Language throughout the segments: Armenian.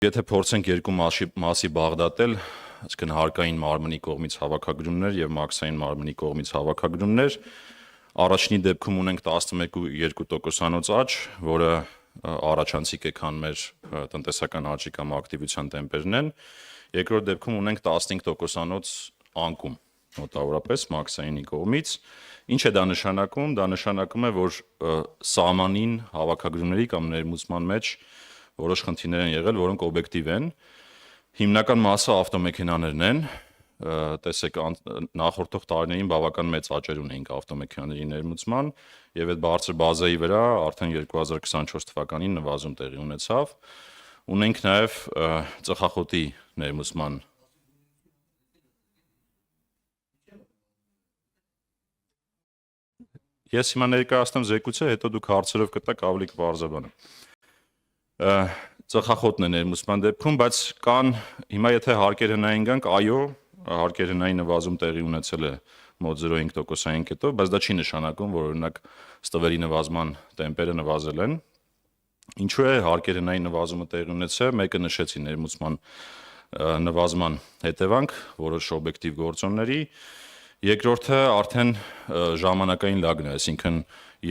Եթե փորձենք երկու մասի բաղդատել, այսինքն հարկային մարմնի կողմից հավաքագրումներ եւ մաքսային մարմնի կողմից հավաքագրումներ, առաջինի դեպքում ունենք 11.2%-անոց աճ, որը առաջանցիկ է, քան մեր տնտեսական աճի կամ ակտիվության տեմպերն են, երկրորդ դեպքում ունենք 15%-անոց անկում, մոտավորապես մաքսայինի կողմից, ինչ է դա նշանակում, դա նշանակում է, որ սահմանին հավաքագրումների կամ ներմուծման մեջ որոշ խնդիրներ են եղել, որոնք օբյեկտիվ են, հիմնական մասը ավտոմեքենաներն են, տեսեք նախորդող տարիներին բավական մեծ աճեր ունեինք ավտոմեքենաների ներմուծման եւ այդ բարձր բազայի վրա արդեն 2024 թվականին նվազում տեղի ունեցավ, ունենք նաեւ ծխախոտի ներմուծման Ես հիմա ներկայացնեմ զեկույցը, հետո դուք հարցերով կտաք ավելի կպարզաբանեմ ծխախոտն է ներմուծման դեպքում, բայց կան հիմա եթե հարկերհնային գանք, այո, հարկերհնային նվազում տեղի ունեցել է մոտ 0.5%-ային կետով, բայց դա չի նշանակում, որ օրինակ ստվերի նվազման տեմպերը նվազել են։ Ինչու է հարկերհնային նվազումը տեղի ունեցել, մեկը նշեցի ներմուծման նվազման հետևանք, որոշ օբյեկտիվ գործոնների, երկրորդը արդեն ժամանակային լագն է, այսինքն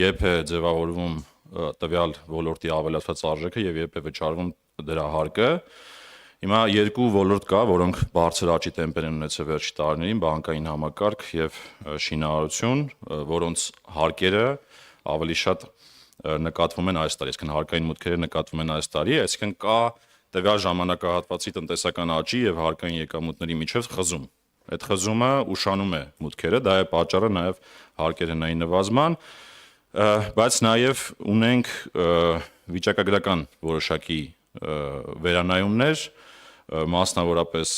երբ է ձևավորվում տվյալ ոլորտի ավելացված արժեքը եւ երբ է վճարվում դրա հարկը։ Հիմա երկու ոլորտ կա, որոնք բարձր աճի տեմպեր են ունեցել վերջի տարիներին, բանկային համակարգ եւ շինարարություն, որոնց հարկերը ավելի շատ նկատվում են այս տարի, այսինքն հարկային մուտքերը նկատվում են այս տարի, այսինքն կա տվյալ ժամանակահատվածի տնտեսական աճի եւ հարկային եկամուտների միջեւ խզում։ Այդ խզումը ուշանում է մուտքերը, դա է պատճառը նաեւ հարկերհնային նվազման, բայց նաև ունենք վիճակագրական որոշակի վերանայումներ, մասնավորապես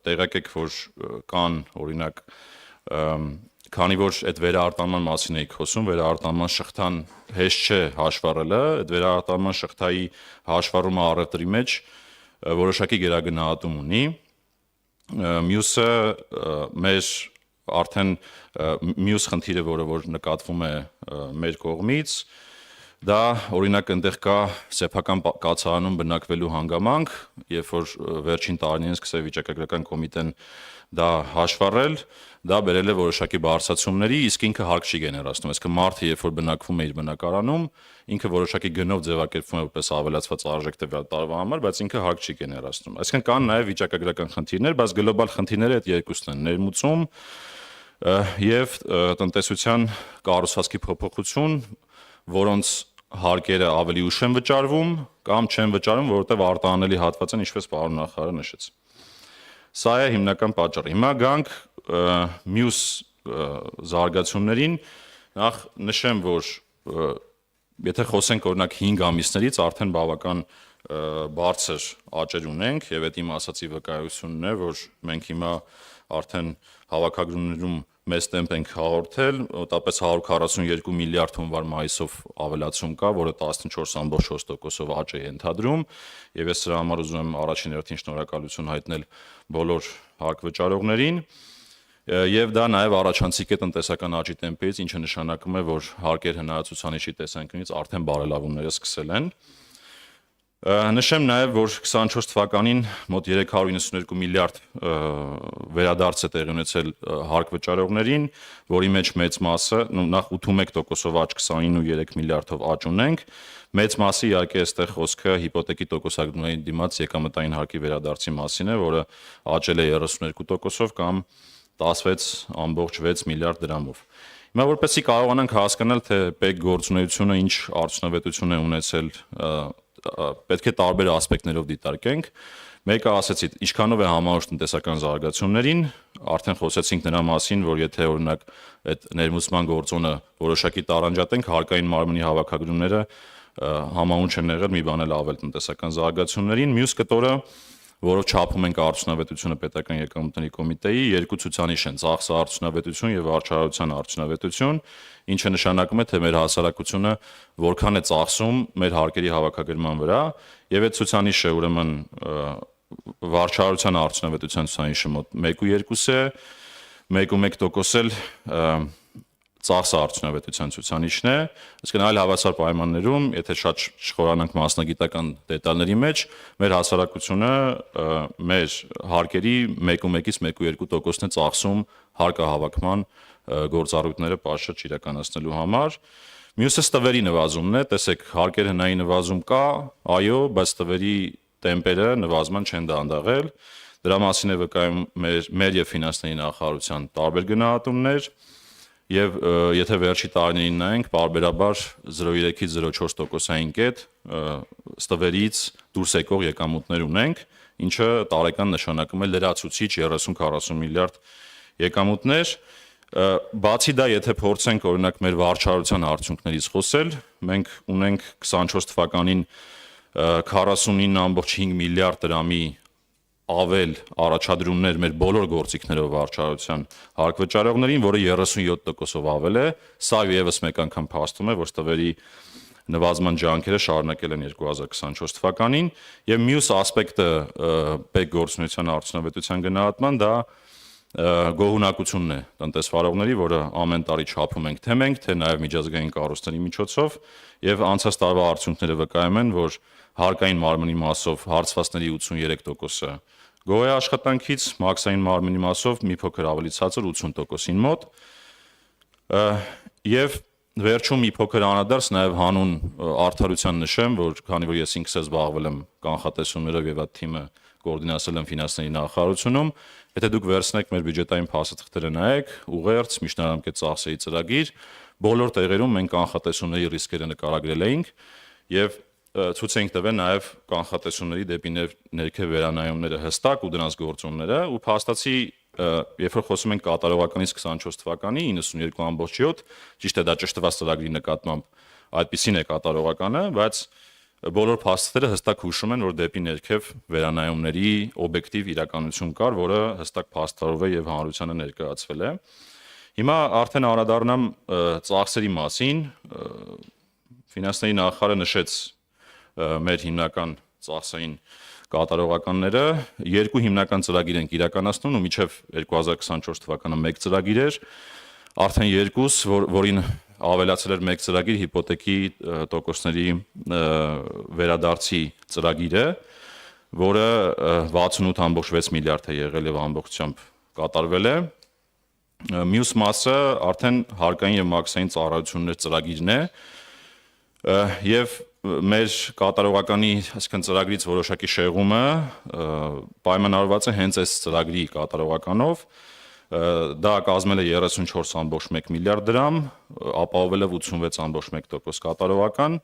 տեղյակ եք, որ կան օրինակ, քանի որ այդ վերարտանման մասին էիք խոսում, վերարտանման շղթան հեշտ չէ հաշվառելը, այդ վերարտանման շղթայի հաշվառումը առևտրի մեջ որոշակի գերագնահատում ունի, մյուսը մեր արդեն մյուս խնդիրը, որ նկատվում է մեր կողմից, դա օրինակ այնտեղ կա սեփական կացարանում բնակվելու հանգամանք, երբ որ վերջին տարիներին սկսել վիճակագրական կոմիտեն դա հաշվառել, դա բերել է որոշակի բարձրացումների, իսկ ինքը հարկ չի գեներացնում, այսինքն մարդը երբ որ բնակվում է իր բնակարանում, ինքը որոշակի գնով ձևակերպվում է որպես ավելացված արժեք տվյալ տարվա համար, բայց ինքը հարկ չի գեներացնում։ Այսինքն կան նաև վիճակագրական խնդիրներ, բայց գլոբալ խնդիրները այդ երկուսն են՝ ներմուծում եւ տնտեսության կառուցվածքի փոփոխություն, որոնց հարկերը ավելի ուշ են վճարվում կամ չեն վճարվում, որովհետեւ արտահանելի հատված են, ինչպես պարոն նախարարը նշեց։ Սա է հիմնական պատճառը։ Հիմա գանք մյուս զարգացումներին, նախ նշեմ, որ եթե խոսենք օրինակ 5 ամիսներից արդեն բավական բարձր աճեր ունենք եւ այդ իմ ասացի վկայությունն է, որ մենք հիմա արդեն հավաքագրումներում մեծ տեմպ ենք հաղորդել, մոտավորապես 142 միլիարդ հունվար մայիսով ավելացում կա, որը 14.4%-ով աճ է ենթադրում, եւ ես սրա համար ուզում եմ առաջին հերթին շնորհակալություն հայտնել բոլոր հարկվճարողներին, եւ դա նաեւ առաջանցիկ է տնտեսական աճի տեմպից, ինչը նշանակում է, որ հարկերհնայացուցանիշի տեսանկյունից արդեն բարելավումները սկսել են։ Նշեմ նաև, որ 24 թվականին մոտ 392 միլիարդ վերադարձ է տեղի ունեցել հարկ վճարողներին, որի մեջ մեծ մասը, նախ 81%-ով աճ, 29.3 միլիարդով աճ ունենք, մեծ մասը իհարկե այստեղ խոսքը հիպոթեկի տոկոսագրումների դիմաց եկամտային հարկի վերադարձի մասին է, որը աճել է 32%-ով կամ 16.6 միլիարդ դրամով։ Հիմա որպեսզի կարողանանք հասկանալ, թե պետք գործունեությունը ինչ արդյունավետություն է ունեցել, պետք է տարբեր ասպեկտներով դիտարկենք։ Մեկը ասեցի, ինչքանով է համահունչ տնտեսական զարգացումներին, արդեն խոսեցինք նրա մասին, որ եթե օրինակ այդ ներմուծման գործոնը որոշակի տարանջատենք, հարկային մարմնի հավաքագրումները համահունչ են եղել մի բան էլ ավել տնտեսական զարգացումներին, մյուս կտորը, որով չափում ենք արդյունավետությունը պետական եկամուտների կոմիտեի, երկու ցուցանիշ են՝ ծախսը արդյունավետություն եւ վարչարարության արդյունավետություն, ինչը նշանակում է, թե մեր հասարակությունը որքան է ծախսում մեր հարկերի հավաքագրման վրա, եւ այդ ցուցանիշը ուրեմն վարչարարության արդյունավետության ցուցանիշը մոտ 1.2 է, 1.1% էլ ծախսը արդյունավետության ցուցանիշն է, իսկ այլ հավասար պայմաններում, եթե շատ չխորանանք մասնագիտական դետալների մեջ, մեր հասարակությունը մեր հարկերի 1.1-ից 1.2%-ն է ծախսում հարկահավաքման գործառույթները պատշաճ իրականացնելու համար։ Մյուսը ստվերի նվազումն է, տեսեք, հարկեր հնայի նվազում կա, այո, բայց ստվերի տեմպերը նվազման չեն դանդաղել։ Դրա մասին է վկայում մեր եւ ֆինանսների նախարարության տարբեր գնահատումներ, եւ եթե վերջի տարիներին նայենք, պարբերաբար 0.3-ից 0.4%-ային կետ ստվերից դուրս եկող եկամուտներ ունենք, ինչը տարեկան նշանակում է լրացուցիչ 30-40 միլիարդ եկամուտներ։ Բացի դա, եթե փորձենք օրինակ մեր վարչարության արդյունքներից խոսել, մենք ունենք 24 թվականին 49.5 միլիարդ դրամի ավել առաջադրումներ մեր բոլոր գործիքներով վարչարության հարկվճարողներին, որը 37%-ով ավել է, սա եւս մեկ անգամ փաստում է, որ ստվերի նվազման ջանքերը շարունակել են 2024 թվականին, եւ մյուս ասպեկտը պետ գործունեության արդյունավետության գնահատման դա գոհունակությունն է տնտեսվարողների, որը ամեն տարի չափում ենք թե մենք, թե նաեւ միջազգային կառույցների միջոցով, եւ անցած տարվա արդյունքները վկայում են, որ հարկային մարմնի մասով հարցվածների 83%-ը գոհ է աշխատանքից, մաքսային մարմնի մասով մի փոքր ավելի ցածր 80%-ին մոտ, եւ վերջում մի փոքր անդրադարձ նաեւ հանուն արդարության նշեմ, որ քանի որ ես ինքս զբաղվել եմ կանխատեսումներով եւ այդ թիմը կոորդինացել եմ ֆինանսների նախարարությունում, եթե դուք վերցնեք մեր բյուջետային փաստաթղթերը նայեք, ուղերձ, միջնադամկետ ծախսերի ծրագիր, բոլոր տեղերում մենք կանխատեսումների ռիսկերը նկարագրել էինք եւ ցույց ենք տվել նաեւ կանխատեսումների դեպի ներքև վերանայումները հստակ ու դրանց գործոնները ու փաստացի երբ որ խոսում ենք կատարողականից 24 թվականի 92.7, ճիշտ է դա ճշտված ծրագրի նկատմամբ այդպիսին է կատարողականը, բայց բոլոր փաստերը հստակ հուշում են, որ դեպի ներքև վերանայումների օբյեկտիվ իրականություն կար, որը հստակ փաստարով է եւ հանրությանը ներկայացվել է։ Հիմա արդեն անդրադառնամ ծախսերի մասին, ֆինանսների նախարարը նշեց մեր հիմնական ծախսային կատարողականները, երկու հիմնական ծրագիր ենք իրականացնում ու մինչև 2024 թվականը մեկ ծրագիր էր, արդեն երկուս, որին ավելացել էր մեկ ծրագիր հիպոթեքի տոկոսների վերադարձի ծրագիրը, որը 68.6 միլիարդ է եղել եւ ամբողջությամբ կատարվել է։ Մյուս մասը արդեն հարկային եւ մաքսային ծառայություններ ծրագիրն է եւ մեր կատարողականի, այսինքն ծրագրից որոշակի շեղումը պայմանավորված է հենց այս ծրագրի կատարողականով, դա կազմել է 34.1 միլիարդ դրամ, ապահովել է 86.1% կատարողական,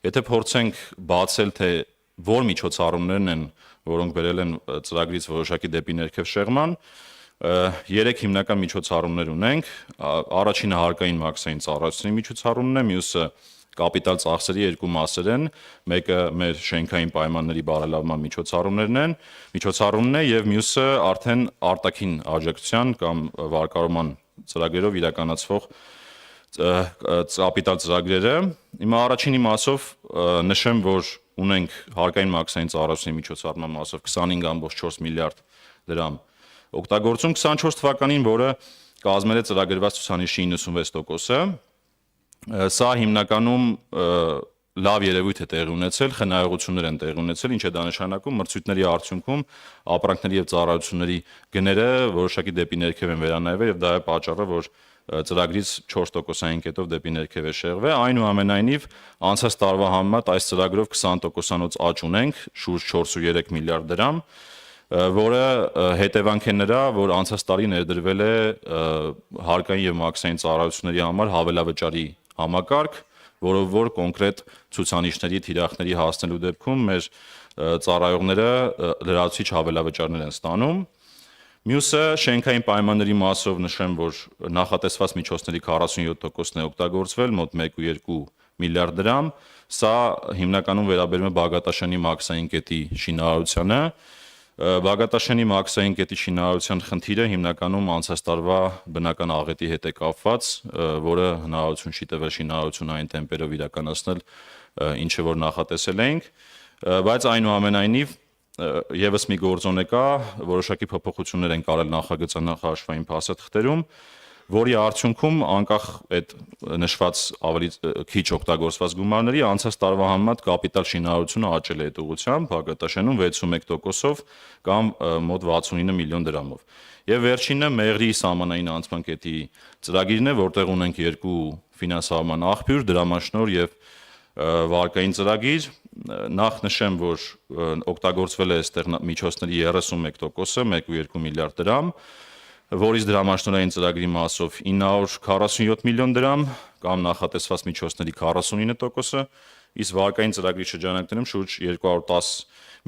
եթե փորձենք բացել, թե որ միջոցառումներն են, որոնք բերել են ծրագրից որոշակի դեպի ներքև շեղման, երեք հիմնական միջոցառումներ ունենք, առաջինը հարկային մաքսային ծառայությունների միջոցառումն է, մյուսը կապիտալ ծախսերի երկու մասեր են, մեկը մեր շենքային պայմանների բարելավման միջոցառումն է եւ մյուսը արդեն արտաքին աջակցության կամ վարկարման ծրագրերով իրականացվող կապիտալ ծրագրերը։ Հիմա առաջինի մասով նշեմ, որ ունենք հարկային մաքսային ծառայությունների միջոցառման մասով 25.4 միլիարդ դրամ օգտագործում 24 թվականին, որը կազմել է ծրագրված ցուցանիշի 96%-ը։ Սա հիմնականում լավ երևույթ է տեղի ունեցել, խնայողություններ են տեղի ունեցել, ինչ է դա նշանակում, մրցույթների արդյունքում ապրանքների եւ ծառայությունների գները որոշակի դեպի ներքև են վերանայվել եւ դա է պատճառը, որ ծրագրից 4%-ային կետով դեպի ներքև է շեղվել, այնուամենայնիվ անցած տարվա համեմատ այս ծրագրով 20%-անոց աճ ունենք, շուրջ 4.3 միլիարդ դրամ, որը հետևանք է նրա, որ անցած տարի ներդրվել է հարկային եւ մաքսային ծառայությունների համար հավելավճարի համակարգ, որով որ կոնկրետ ցուցանիշների թիրախների հասնելու դեպքում մեր ծառայողները լրացուցիչ հավելավճարներ են ստանում։ Մյուսը շենքային պայմանների մասով նշեմ, որ նախատեսված միջոցների 47%-ն է օգտագործվել, մոտ 1.2 միլիարդ դրամ, սա հիմնականում վերաբերում է Բաղդաշանի մաքսային կետի շինարարությանը։ Բաղդաշանի մաքսային կետի շինարարության խնդիրը հիմնականում անցած տարվա բնական աղետի հետ է կապված, որը հնարավորություն չի տվել շինարարությունը այն տեմպերով իրականացնել, ինչը որ նախատեսել էինք, բայց այնուամենայնիվ եւս մի գործոն է կա, որոշակի փոփոխություններ են կարել նախագծանախաշվային փաստաթղթերում, որի արդյունքում անկախ այդ նշված ավելի քիչ օգտագործված գումարների անցած տարվա համեմատ կապիտալ շինարարությունը աճել է այդ ուղղությամբ հակատաշենում 61%-ով կամ մոտ 69 միլիոն դրամով։ Եվ վերջինը Մեղրի սահմանային անցման կետի ծրագիրն է, որտեղ ունենք երկու ֆինանսավորման աղբյուր, դրամաշնորհ եւ վարկային ծրագիր։ Նախ նշեմ, որ օգտագործվել է այստեղ միջոցների 31%-ը, 1.2 միլիարդ դրամ, որից դրամաշնորհային ծրագրի մասով 947 միլիոն դրամ կամ նախատեսված միջոցների 49%-ը, իսկ վարկային ծրագրի շրջանակներում շուրջ 210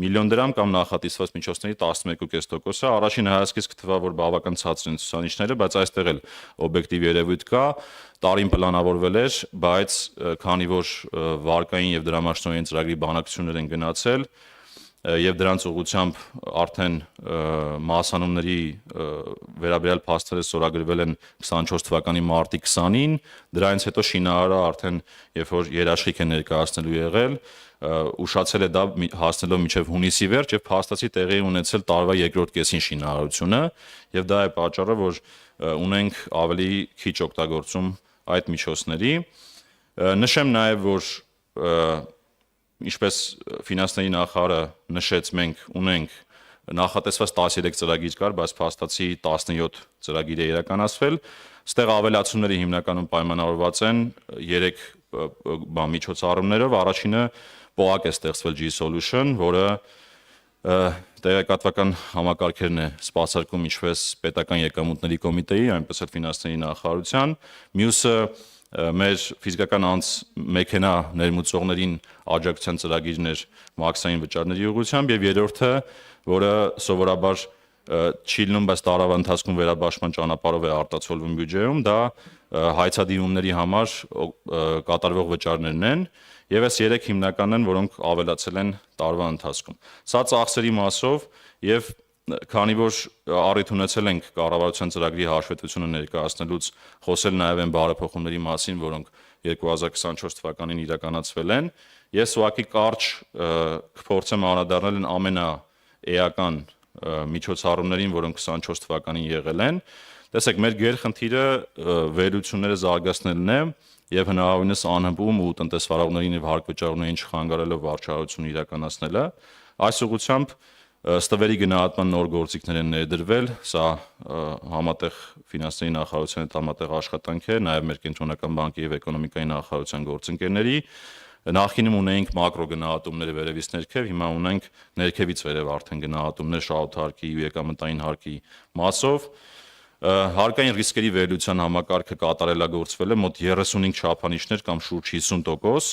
միլիոն դրամ կամ նախատեսված միջոցների 11.5%-ը։ Առաջին հայացքից կթվա, որ բավական ցածր են ցուցանիշները, բայց այստեղ էլ օբյեկտիվ երևույթ կա, տարին պլանավորվել էր, բայց քանի որ վարկային եւ դրամաշնորհային ծրագրի բանակցություններ են գնացել եւ դրանց ուղղությամբ արդեն մասանումների վերաբերյալ փաստերը ստորագրվել են 24 թվականի մարտի 20-ին, դրանից հետո շինարարը արդեն երբ որ երաշխիք է ներկայացնելու եղել, ուշացել է դա հասնելով մինչև հունիսի վերջ եւ փաստացի տեղի ունեցել տարվա երկրորդ կեսին շինարարությունը եւ դա է պատճառը, որ ունենք ավելի քիչ օգտագործում այդ միջոցների։ Նշեմ նաեւ, որ ինչպես ֆինանսների նախարարը նշեց, մենք ունենք նախատեսված 13 ծրագիր կար, բայց փաստացի 17 ծրագիր է իրականացվել։ Ստեղ ավելացումները հիմնականում պայմանավորված են 3 միջոցառումներով։ Առաջինը ՊՕԱԿ է ստեղծվել G-Solution, որը տեղեկատվական համակարգերն է սպասարկում ինչպես պետական եկամուտների կոմիտեի, այնպես էլ ֆինանսների նախարարության։ Մյուսը մեր ֆիզիկական անձ մեքենա ներմուծողներին աջակցության ծրագիրներ մաքսային վճարների ուղղությամբ եւ երրորդը, որը սովորաբար չի լինում, բայց տարվա ընթացքում վերաբաշխման ճանապարհով է արտացոլվում բյուջեում, դա հայցադիմումների համար կատարվող վճարներն են եւ այս 3 հիմնականն են, որոնք ավելացել են տարվա ընթացքում։ Սա ծախսերի մասով եւ քանի որ առիթ ունեցել ենք կառավարության ծրագրի հաշվետվությունը ներկայացնելուց խոսել նաև այն բարեփոխումների մասին, որոնք 2024 թվականին իրականացվել են, ես ուղղակի կարճ կփորձեմ անդրադառնալ ամենաէական միջոցառումներին, որոնք 24 թվականին եղել են։ Տեսեք, մեր գերխնդիրը վերլուծությունները զարգացնելն է եւ հնարավորինս անհպում ու տնտեսվարողներին եւ հարկվճարողներին չխանգարելով վարչարություն իրականացնելը։ Այս ուղղությամբ ստվերի գնահատման նոր գործիքներ են ներդրվել, սա համատեղ ֆինանսների նախարարության հետ համատեղ աշխատանք է, նաև մեր կենտրոնական բանկի եւ էկոնոմիկայի նախարարության գործընկերների։ Նախկինում ունեինք մակրո գնահատումները վերևից ներքև, հիմա ունենք ներքևից վերև արդեն գնահատումներ շահութարկի ու եկամտային հարկի մասով։ Հարկային ռիսկերի վերլուծության համակարգը կատարելագործվել է մոտ 35 չափանիշներ կամ շուրջ 50%,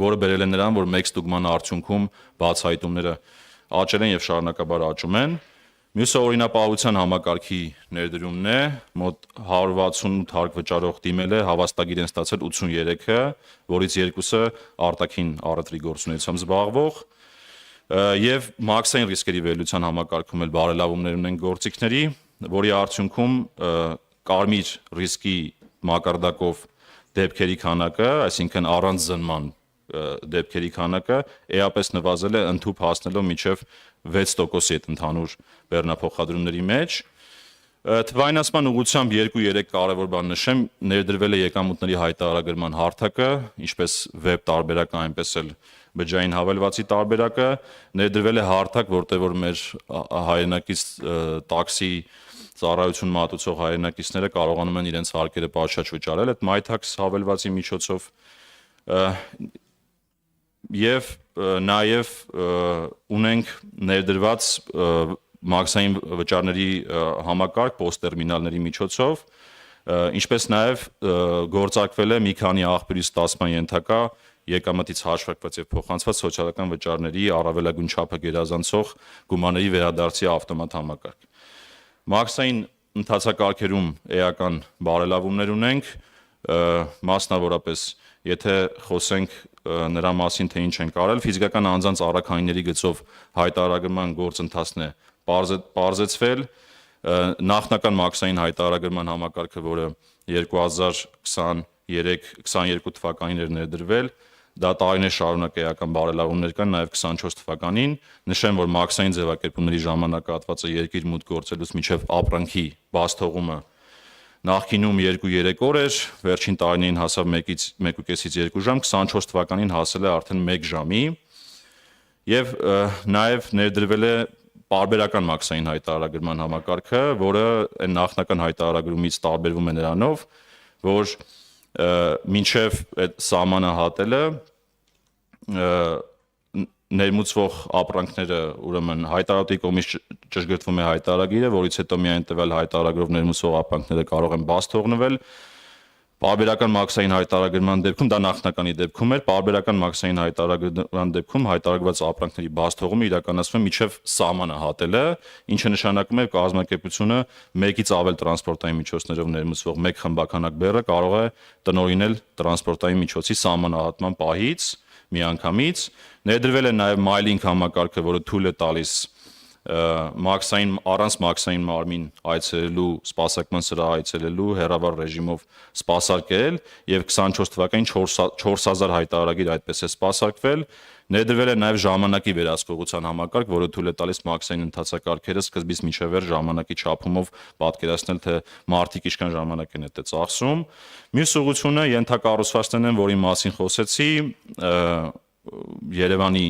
որը բերել է նրան, որ մեկ ստուգման արդյունքում բացահայտումները աճել են եւ շարունակաբար աճում են։ Մյուսը օրինապահության համակարգի ներդրումն է, մոտ 168 հարկ վճարող դիմել է, հավաստագիր են ստացել 83-ը, որից 2-ը արտաքին առևտրի գործունեությամբ զբաղվող, եւ մաքսային ռիսկերի վերլուծության համակարգում էլ բարելավումներ ունեն գործիքների, որի արդյունքում կարմիր ռիսկի մակարդակով դեպքերի քանակը, այսինքն առանց զննման դեպքերի քանակը էապես նվազել է ընդհուպ հասնելով մինչև 6%-ի այդ ընդհանուր բեռնափոխադրումների մեջ։ Թվայնացման ուղղությամբ 2-3 կարևոր բան նշեմ, ներդրվել է եկամուտների հայտարարագրման հարթակը, ինչպես վեբ տարբերակը, այնպես էլ բջջային հավելվածի տարբերակը, ներդրվել է հարթակ, որտեղ որ մեր հայրենակից տաքսի ծառայություն մատուցող հայրենակիցները կարողանում են իրենց հարկերը պատշաճ վճարել այդ MyTax հավելվածի միջոցով եւ նաեւ ունենք ներդրված մաքսային վճարների համակարգ պոստտերմինալների միջոցով, ինչպես նաեւ գործարկվել է մի քանի աղբյուրի ստացման ենթակա եկամտից հաշվարկված եւ փոխանցված սոցիալական վճարների առավելագույն չափը գերազանցող գումարների վերադարձի ավտոմատ համակարգ։ Մաքսային ընթացակարգերում էական բարելավումներ ունենք, մասնավորապես եթե խոսենք նրա մասին, թե ինչ են կարել, ֆիզիկական անձանց առաքայինների գծով հայտարարագրման գործընթացն է պարզեցվել, նախնական մաքսային հայտարարագրման համակարգը, որը 2023-22 թվականին էր ներդրվել, դա տարիներ շարունակ էական բարելավումներ կան նաև 24 թվականին, նշեմ, որ մաքսային ձևակերպումների ժամանակահատվածը երկիր մուտք գործելուց մինչև ապրանքի բաց թողումը նախկինում 2-3 օր էր, վերջին տարիներին հասավ 1-1.5-2 ժամ, 24 թվականին հասել է արդեն 1 ժամի եւ նաեւ ներդրվել է պարբերական մաքսային հայտարարագրման համակարգը, որը այն նախնական հայտարարագրումից տարբերվում է նրանով, որ մինչեւ այդ սահմանը հատելը ներմուծվող ապրանքները ուրեմն հայտարարողի կողմից ճշգրտվում է հայտարարագիրը, որից հետո միայն տվյալ հայտարարագրով ներմուծվող ապրանքները կարող են բաց թողնվել։ Պարբերական մաքսային հայտարարագրման դեպքում դա նախնականի դեպքում էր, պարբերական մաքսային հայտարարագրման դեպքում հայտարարված ապրանքների բաց թողումը իրականացվում է մինչև սահմանը հատելը, ինչը նշանակում է կազմակերպությունը մեկից ավել տրանսպորտային միջոցներով ներմուծվող մեկ խմբականակ բեռը կարող է տնօրինել տրանսպորտային միջոցի սահմանահատման պահից միանգամից։ Ներդրվել է նաև մայլինգ համակարգը, որը թույլ է տալիս առանց մաքսային մարմին այցելելու, սպասարկման սրահ այցելելու հեռավար ռեժիմով սպասարկել եւ 24 թվականին 4000 հայտարարագիր այդպես է սպասարկվել։ Ներդրվել է նաև ժամանակի վերահսկողության համակարգ, որը թույլ է տալիս մաքսային ընթացակարգերը սկզբից մինչև վերջ ժամանակի չափումով պատկերացնել, թե մարդիկ ինչքան ժամանակ են այդ ծախսում։ Մյուս ուղղությունը ենթակառուցվածքներն են, որի մասին խոսեցի, Երևանի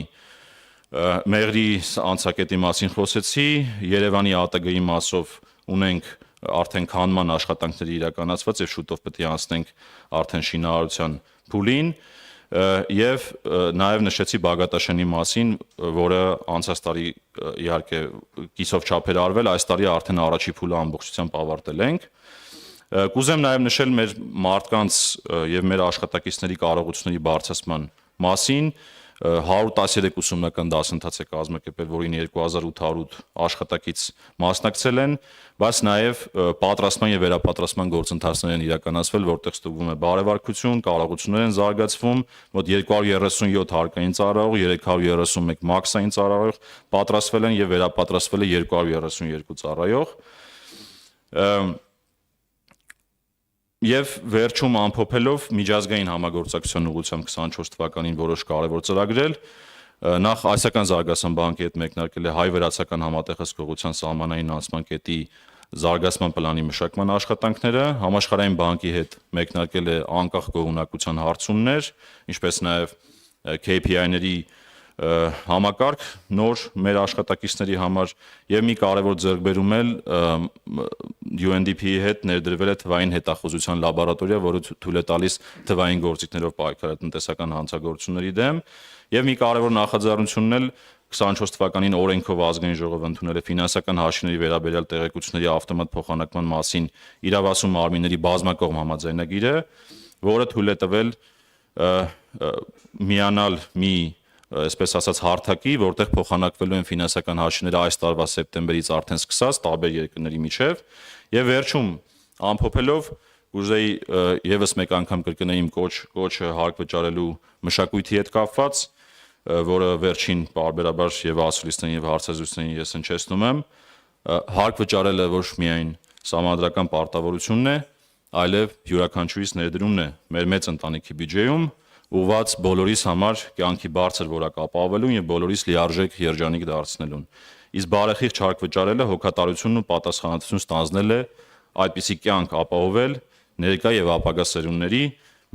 Մեղրի անցակետի մասին խոսեցի, Երևանի ԱՏԳ-ի մասով ունենք արդեն քանման աշխատանքների իրականացված եւ շուտով պետք է անցնենք արդեն շինարարության փուլին եւ նաեւ նշեցի Բագատաշենի մասին, որը անցած տարի իհարկե կիսով չափեր արվել, այս տարի արդեն առաջի փուլը ամբողջությամբ ավարտել ենք։ Կուզեմ նաեւ նշել մեր մարդկանց եւ մեր աշխատակիցների կարողությունների բարձրացման մասին 113 ուսումնական դասընթաց է կազմակերպել, որին 2808 աշխատակից մասնակցել են, բայց նաև պատրաստման եւ վերապատրաստման գործընթացներ են իրականացվել, որտեղ ստուգվում է բարեվարկություն, կարողություններ են զարգացվում, մոտ 237 հարկային ծառայող, 331 մաքսային ծառայող պատրաստվել են եւ վերապատրաստվել է 232 ծառայող։ Եվ վերջում ամփոփելով միջազգային համագործակցության ուղղությամբ 24 թվականին որոշ կարևոր ծրագրեր, նախ Ասիական զարգացման բանկի հետ մեկնարկել է հայ-վրացական համատեղ հսկողության սահմանային անցման կետի զարգացման պլանի մշակման աշխատանքները, Համաշխարհային բանկի հետ մեկնարկել է անկախ գոհունակության հարցումներ, ինչպես նաև KPI-ների համակարգ նոր մեր աշխատակիցների համար եւ մի կարևոր ձեռքբերում էլ UNDP-ի հետ ներդրվել է թվային հետախուզության լաբորատորիա, որը թույլ է տալիս թվային գործիքներով պայքարել տնտեսական հանցագործությունների դեմ եւ մի կարևոր նախաձեռնությունն էլ 24 թվականին օրենքով ազգային ժողովը ընդունել է ֆինանսական հաշիվների վերաբերյալ տեղեկությունների ավտոմատ փոխանակման մասին իրավասու մարմինների բազմակողմ համաձայնագիրը, որը թույլ է տվել միանալ մի այսպես ասած հարթակի, որտեղ փոխանակվելու են ֆինանսական հաշիվները այս տարվա սեպտեմբերից արդեն սկսած տարբեր երկրների միջև եւ վերջում ամփոփելով ուզեի եւս մեկ անգամ կրկնել իմ կոչը հարկ վճարելու մշակույթի հետ կապված, որը վերջին պարբերաբար եւ ասուլիսներին եւ հարցազրույցներին ես հնչեցնում եմ, հարկ վճարելը ոչ միայն սահմանադրական պարտավորությունն է, այլև յուրաքանչյուրիս ներդրումն է մեր մեծ ընտանիքի բյուջեում, ուղղված բոլորիս համար կյանքի բարձր որակ ապահովելուն եւ բոլորիս լիարժեք երջանիկ դարձնելուն։ Իսկ բարեխիղճ հարկ վճարելը հոգատարությունն ու պատասխանատվություն ստանձնել է այդպիսի կյանք ապահովել ներկա եւ ապագա սերունդների,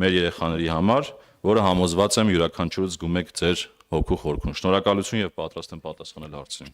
մեր երեխաների համար, որը համոզված եմ յուրաքանչյուրս զգում եք ձեր հոգու խորքում։ Շնորհակալություն եւ պատրաստ եմ պատասխանել հարցերին։